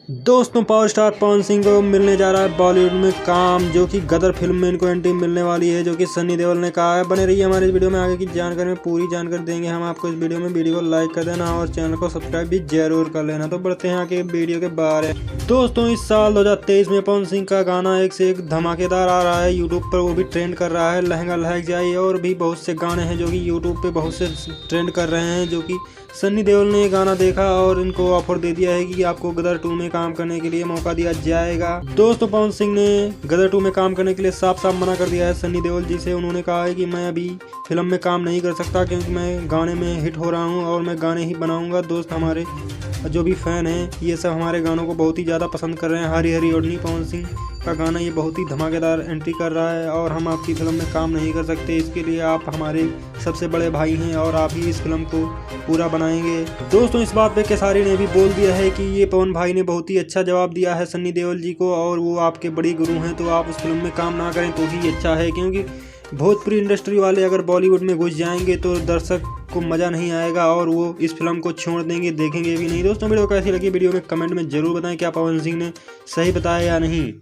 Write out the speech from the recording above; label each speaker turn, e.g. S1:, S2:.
S1: दोस्तों, power star Pawan Singh को मिलने जा रहा है बॉलीवुड में काम, जो कि गदर फिल्म में इनको एंट्री मिलने वाली है, जो कि सन्नी देओल ने कहा है। बने रहिए हमारे इस वीडियो में, आगे की जानकारी में पूरी जानकारी देंगे हम आपको इस वीडियो में। वीडियो को लाइक कर देना और चैनल को सब्सक्राइब भी जरूर कर लेना। तो बढ़ते हैं आगे वीडियो के बारे में। दोस्तों, इस साल 2023 में पवन सिंह का गाना एक से एक धमाकेदार आ रहा है यूट्यूब पर, वो भी ट्रेंड कर रहा है। लहंगा लहक जाए और भी बहुत से गाने हैं जो कि यूट्यूब पे बहुत से ट्रेंड कर रहे हैं, जो कि सन्नी देओल ने गाना देखा और इनको ऑफर दे दिया है कि आपको गदर 2 में काम करने के लिए मौका दिया जाएगा। दोस्तों, पवन सिंह ने गदर 2 में काम करने के लिए साफ साफ मना कर दिया है सन्नी देओल जी से। उन्होंने कहा है कि मैं अभी फिल्म में काम नहीं कर सकता, क्योंकि मैं गाने में हिट हो रहा हूँ और मैं गाने ही बनाऊंगा। दोस्त, हमारे जो भी फैन हैं ये सब हमारे गानों को बहुत ही ज़्यादा पसंद कर रहे हैं। हरी हरी ओढ़नी पवन सिंह का गाना ये बहुत ही धमाकेदार एंट्री कर रहा है और हम आपकी फिल्म में काम नहीं कर सकते। इसके लिए आप हमारे सबसे बड़े भाई हैं और आप ही इस फिल्म को पूरा बनाएंगे। दोस्तों, इस बात पे केसारी ने भी बोल दिया है कि ये पवन भाई ने बहुत ही अच्छा जवाब दिया है सन्नी देओल जी को और वो आपके बड़ी गुरु हैं, तो आप उस फिल्म में काम ना करें तो ही अच्छा है। क्योंकि भोजपुरी इंडस्ट्री वाले अगर बॉलीवुड में घुस जाएंगे तो दर्शक को मज़ा नहीं आएगा और वो इस फिल्म को छोड़ देंगे, देखेंगे भी नहीं। दोस्तों, वीडियो कैसी लगी वीडियो में कमेंट में जरूर बताएं, क्या पवन सिंह ने सही बताया या नहीं।